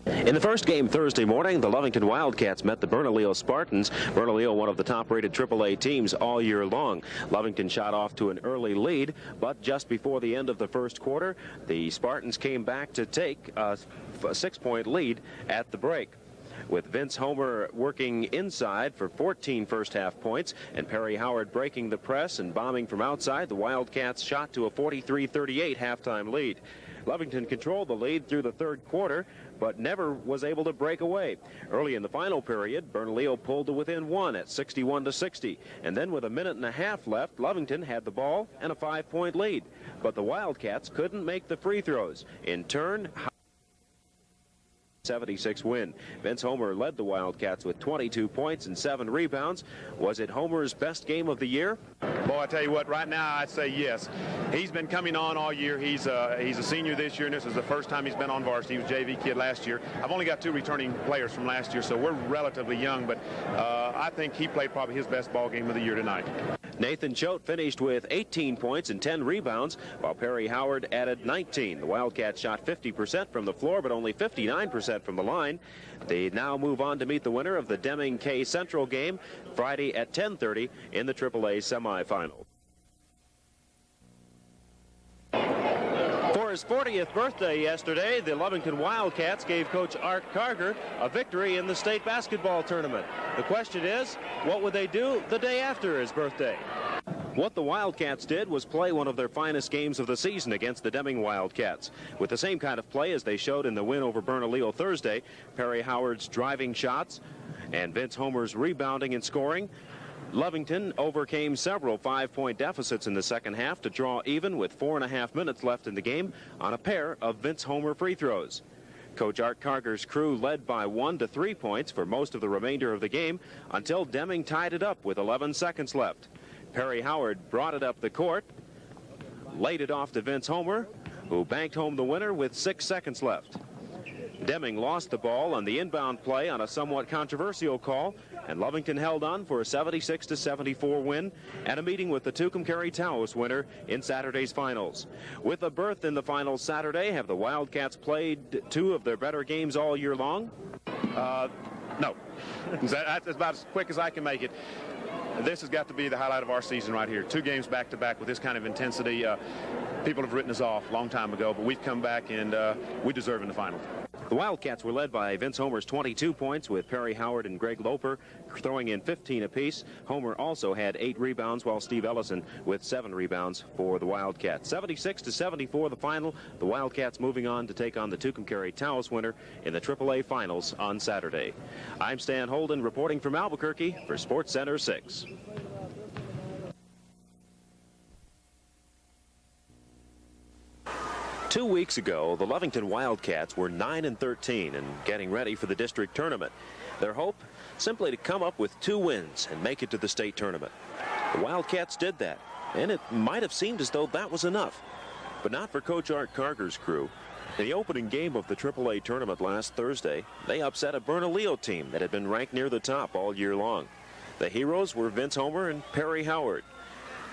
In the first game Thursday morning, the Lovington Wildcats met the Bernalillo Spartans. Bernalillo, one of the top-rated AAA teams all year long. Lovington shot off to an early lead, but just before the end of the first quarter, the Spartans came back to take a 6-point lead at the break, with Vince Homer working inside for 14 first-half points and Perry Howard breaking the press and bombing from outside. The Wildcats shot to a 43-38 halftime lead. Lovington controlled the lead through the third quarter, but never was able to break away. Early in the final period, Bernalillo pulled to within one at 61-60, and then with a minute and a half left, Lovington had the ball and a 5-point lead. But the Wildcats couldn't make the free throws. In turn, 76 win. Vince Homer led the Wildcats with 22 points and 7 rebounds. Was it Homer's best game of the year? Boy, I tell you what, right now I'd say yes. He's been coming on all year. He's a senior this year, and this is the first time he's been on varsity. He was a JV kid last year. I've only got 2 returning players from last year, so we're relatively young, but I think he played probably his best ball game of the year tonight. Nathan Choate finished with 18 points and 10 rebounds, while Perry Howard added 19. The Wildcats shot 50% from the floor, but only 59% from the line. They now move on to meet the winner of the Deming K Central game Friday at 10:30 in the AAA semifinal. For his 40th birthday yesterday, the Lovington Wildcats gave Coach Art Karger a victory in the state basketball tournament. The question is, what would they do the day after his birthday? What the Wildcats did was play one of their finest games of the season against the Deming Wildcats. With the same kind of play as they showed in the win over Bernalillo Thursday, Perry Howard's driving shots and Vince Homer's rebounding and scoring, Lovington overcame several 5-point deficits in the second half to draw even with 4.5 minutes left in the game on a pair of Vince Homer free throws. Coach Art Karger's crew led by 1 to 3 points for most of the remainder of the game until Deming tied it up with 11 seconds left. Perry Howard brought it up the court, laid it off to Vince Homer, who banked home the winner with 6 seconds left. Deming lost the ball on the inbound play on a somewhat controversial call, and Lovington held on for a 76-74 win at a meeting with the Tucumcari-Taos winner in Saturday's finals. With a berth in the finals Saturday, have the Wildcats played 2 of their better games all year long? No. That's about as quick as I can make it. This has got to be the highlight of our season right here. 2 games back-to-back with this kind of intensity. People have written us off a long time ago, but we've come back and we deserve in the finals. The Wildcats were led by Vince Homer's 22 points, with Perry Howard and Greg Loper throwing in 15 apiece. Homer also had 8 rebounds, while Steve Ellison with 7 rebounds for the Wildcats. 76-74 the final. The Wildcats moving on to take on the Tucumcari-Taos winner in the AAA finals on Saturday. I'm Stan Holden reporting from Albuquerque for SportsCenter 6. Two weeks ago, the Lovington Wildcats were 9-13 and getting ready for the district tournament. Their hope, simply to come up with 2 wins and make it to the state tournament. The Wildcats did that, and it might have seemed as though that was enough. But not for Coach Art Karger's crew. In the opening game of the AAA tournament last Thursday, they upset a Bernalillo team that had been ranked near the top all year long. The heroes were Vince Homer and Perry Howard.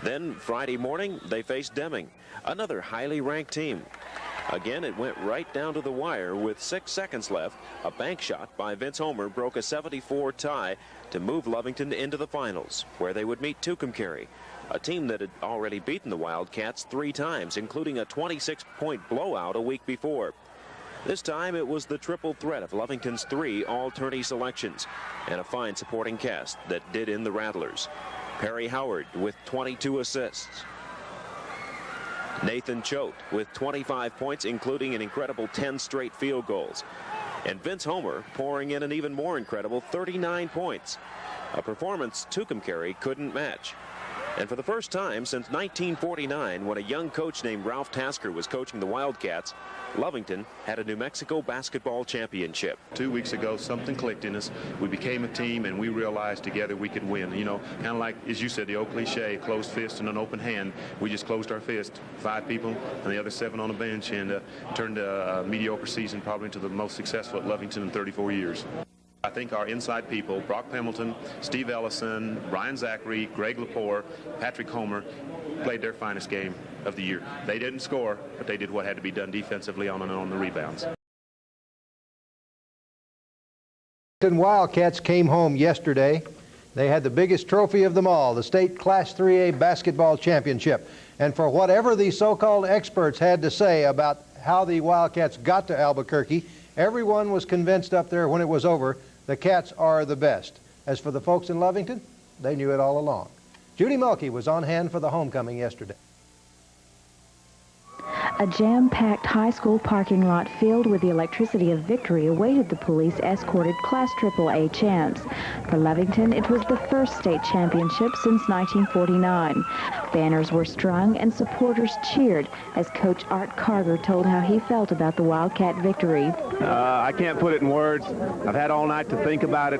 Then Friday morning, they faced Deming, another highly ranked team. Again, it went right down to the wire with 6 seconds left. A bank shot by Vince Homer broke a 74 tie to move Lovington into the finals, where they would meet Tucumcari, a team that had already beaten the Wildcats 3 times, including a 26-point blowout a week before. This time, it was the triple threat of Lovington's 3 all-tourney selections and a fine supporting cast that did in the Rattlers. Perry Howard with 22 assists. Nathan Choate with 25 points, including an incredible 10 straight field goals. And Vince Homer pouring in an even more incredible 39 points. A performance Tucumcari couldn't match. And for the first time since 1949, when a young coach named Ralph Tasker was coaching the Wildcats, Lovington had a New Mexico basketball championship. 2 weeks ago, something clicked in us. We became a team, and we realized together we could win. You know, kind of like, as you said, the old cliche, closed fist and an open hand. We just closed our fist. 5 people and the other 7 on the bench, and turned a mediocre season probably into the most successful at Lovington in 34 years. I think our inside people, Brock Pemberton, Steve Ellison, Brian Zachary, Greg Lepore, Patrick Homer, played their finest game of the year. They didn't score, but they did what had to be done defensively on and on the rebounds. Lovington Wildcats came home yesterday. They had the biggest trophy of them all, the state Class 3A basketball championship. And for whatever the so-called experts had to say about how the Wildcats got to Albuquerque, everyone was convinced up there when it was over, the Cats are the best. As for the folks in Lovington, they knew it all along. Judy Mulkey was on hand for the homecoming yesterday. A jam-packed high school parking lot filled with the electricity of victory awaited the police-escorted Class AAA champs. For Lovington, it was the first state championship since 1949. Banners were strung and supporters cheered as Coach Art Carger told how he felt about the Wildcat victory. I can't put it in words. I've had all night to think about it.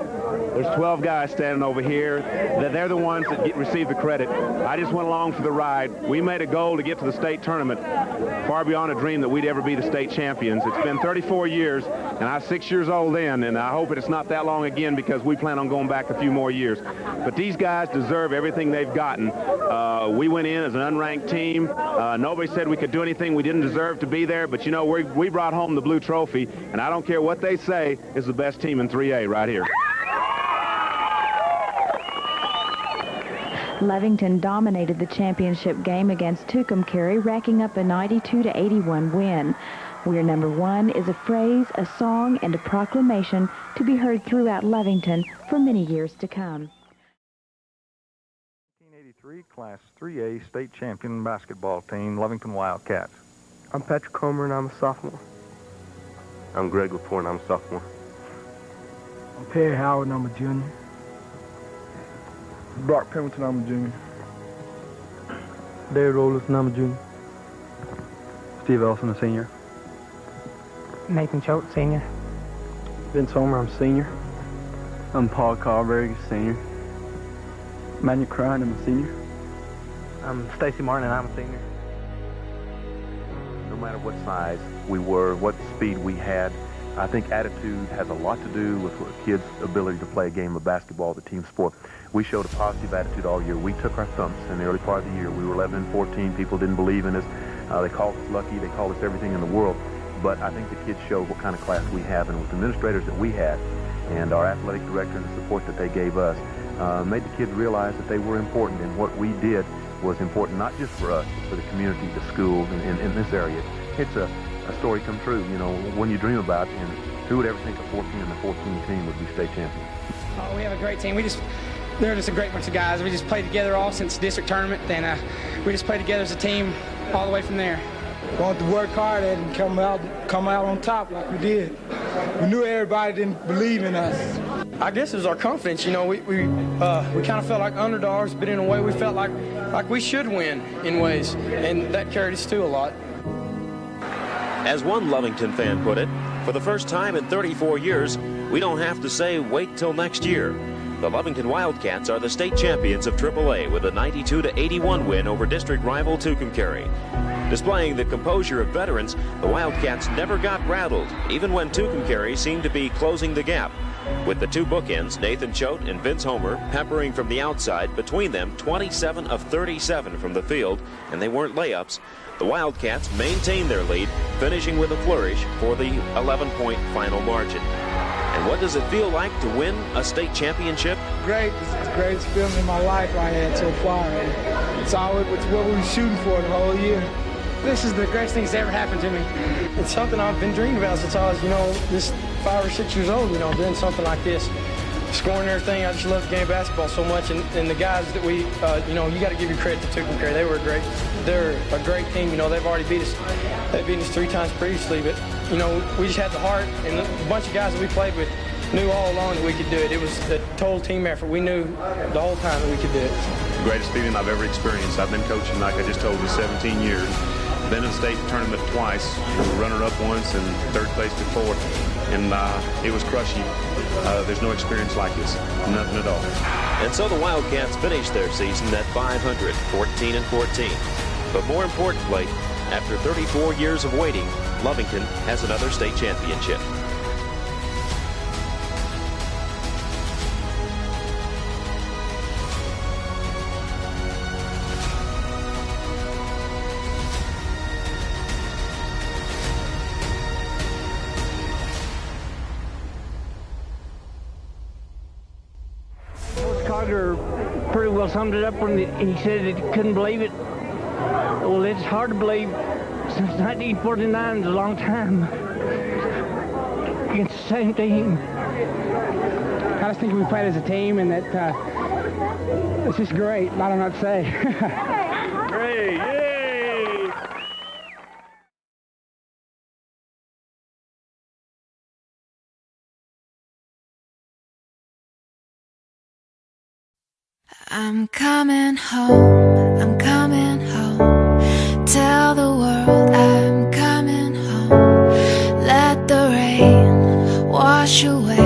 There's 12 guys standing over here. They're the ones that receive the credit. I just went along for the ride. We made a goal to get to the state tournament, far beyond a dream that we'd ever be the state champions. It's been 34 years, and I was 6 years old then, and I hope it's not that long again because we plan on going back a few more years. But these guys deserve everything they've gotten. We went in as an unranked team. Nobody said we could do anything. We didn't deserve to be there, but you know, we brought home the blue trophy, and I don't care what they say, is the best team in 3A right here. Lovington dominated the championship game against Tucumcari, racking up a 92-81 win. "We're number one" is a phrase, a song, and a proclamation to be heard throughout Lovington for many years to come. 1983 Class 3A state champion basketball team, Lovington Wildcats. I'm Patrick Comer, and I'm a sophomore. I'm Greg Laporte, and I'm a sophomore. I'm Perry Howard, and I'm a junior. Brock Pemberton, I'm a junior. David Rollins, and I'm a junior. Steve Elson, a senior. Nathan Choate, senior. Vince Homer, I'm senior. I'm Paul Carberg, senior. Manuel Crine, I'm a senior. I'm Stacy Martin, and I'm a senior. No matter what size we were, what speed we had, I think attitude has a lot to do with a kid's ability to play a game of basketball, the team sport. We showed a positive attitude all year. We took our thumps in the early part of the year. We were 11-14. People didn't believe in us. They called us lucky. They called us everything in the world. But I think the kids showed what kind of class we have, and with the administrators that we had and our athletic director and the support that they gave us, made the kids realize that they were important, and what we did was important not just for us, but for the community, the schools, and in this area. It's a story come true, you know, when you dream about it, and who would ever think a 14 and a 14 team would be state champions? Oh, we have a great team. They're just a great bunch of guys. We just played together all since the district tournament, and we just played together as a team all the way from there. We want to work hard and come out on top like we did. We knew everybody didn't believe in us. I guess it was our confidence. You know, we kind of felt like underdogs, but in a way we felt like we should win in ways, and that carried us too a lot. As one Lovington fan put it, for the first time in 34 years, we don't have to say wait till next year. The Lovington Wildcats are the state champions of AAA with a 92-81 win over district rival Tucumcari. Displaying the composure of veterans, the Wildcats never got rattled, even when Tucumcari seemed to be closing the gap. With the two bookends, Nathan Choate and Vince Homer, peppering from the outside, between them 27 of 37 from the field, and they weren't layups, the Wildcats maintained their lead, finishing with a flourish for the 11-point final margin. And what does it feel like to win a state championship? Great. It's the greatest feeling in my life I had so far. It's what we were shooting for the whole year. This is the greatest thing that's ever happened to me. It's something I've been dreaming about since I was, just 5 or 6 years old, doing something like this. Scoring everything, I just love the game of basketball so much, and the guys that we, you got to give your credit to Tucumcari. They're a great team. They've already beat us. They've beaten us 3 times previously, but we just had the heart, and a bunch of guys that we played with knew all along that we could do it. It was a total team effort. We knew the whole time that we could do it. The greatest feeling I've ever experienced. I've been coaching, like I just told you, 17 years. Been in the state tournament twice, runner-up once and third place before, and it was crushing. There's no experience like this, nothing at all. And so the Wildcats finished their season at 500, 14-14. But more importantly, after 34 years of waiting, Lovington has another state championship. Carter pretty well summed it up when he said he couldn't believe it. Well, it's hard to believe. Since 1949 is a long time against the same team. I just think we played as a team, and that it's just great. I don't know what to say. Great, yay! I'm coming home, I'm coming home. Tell the world I'm coming home. Let the rain wash away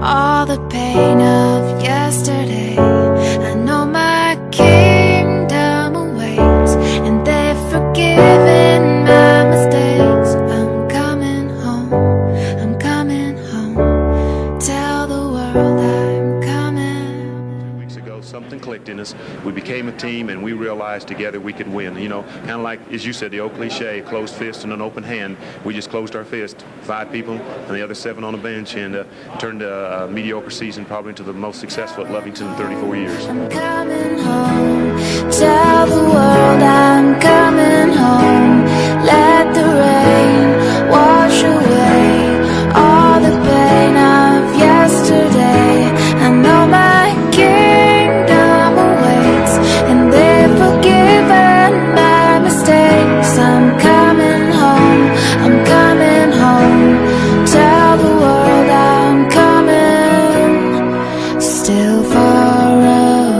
all the pain of yesterday. I know my kingdom awaits, and they've forgiven my mistakes. I'm coming home, I'm coming home. Tell the world I'm coming. 2 weeks ago, something clicked in us. We became a team, and we realized together we could win. You know, kind of like, as you said, the old cliche, closed fist and an open hand. We just closed our fist, 5 people, and the other 7 on the bench, and turned a mediocre season probably into the most successful at Lovington in 34 years. I'm coming home. Tell the world I'm coming home. Let the rain wash away all the pain of yesterday. I know my kingdom awaits, and they've forgiven my mistakes. I'm coming home, I'm coming home. Tell the world I'm coming. Still far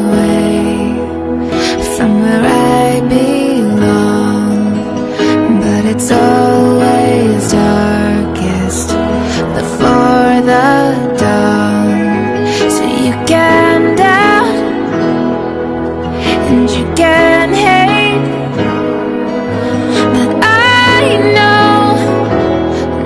away from where I belong, but it's always darkest before the dawn. So you can doubt and you can hate, but I know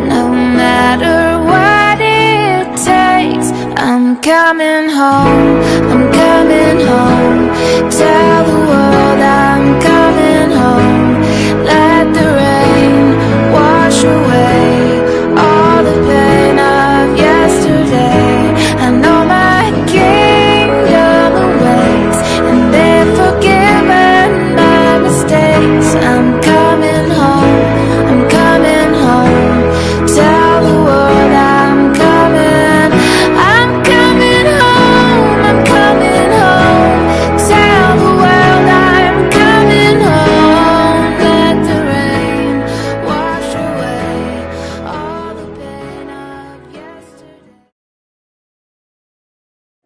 no matter what it takes, I'm coming home, I'm coming home. Tell the world I'm coming home. Let the rain wash away all the pain of yesterday. I know my kingdom awaits, and they've forgiven my mistakes. I'm coming home, I'm coming home. Tell the world I'm coming. I'm coming home, I'm coming home. Tell the world I'm coming home. Let the rain wash away all the pain of yesterday.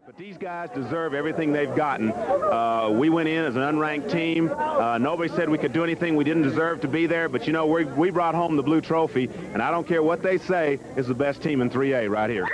But these guys deserve everything they've gotten. We went in as an unranked team. Nobody said we could do anything. We didn't deserve to be there. But, you know, we brought home the blue trophy. And I don't care what they say, it's the best team in 3A right here.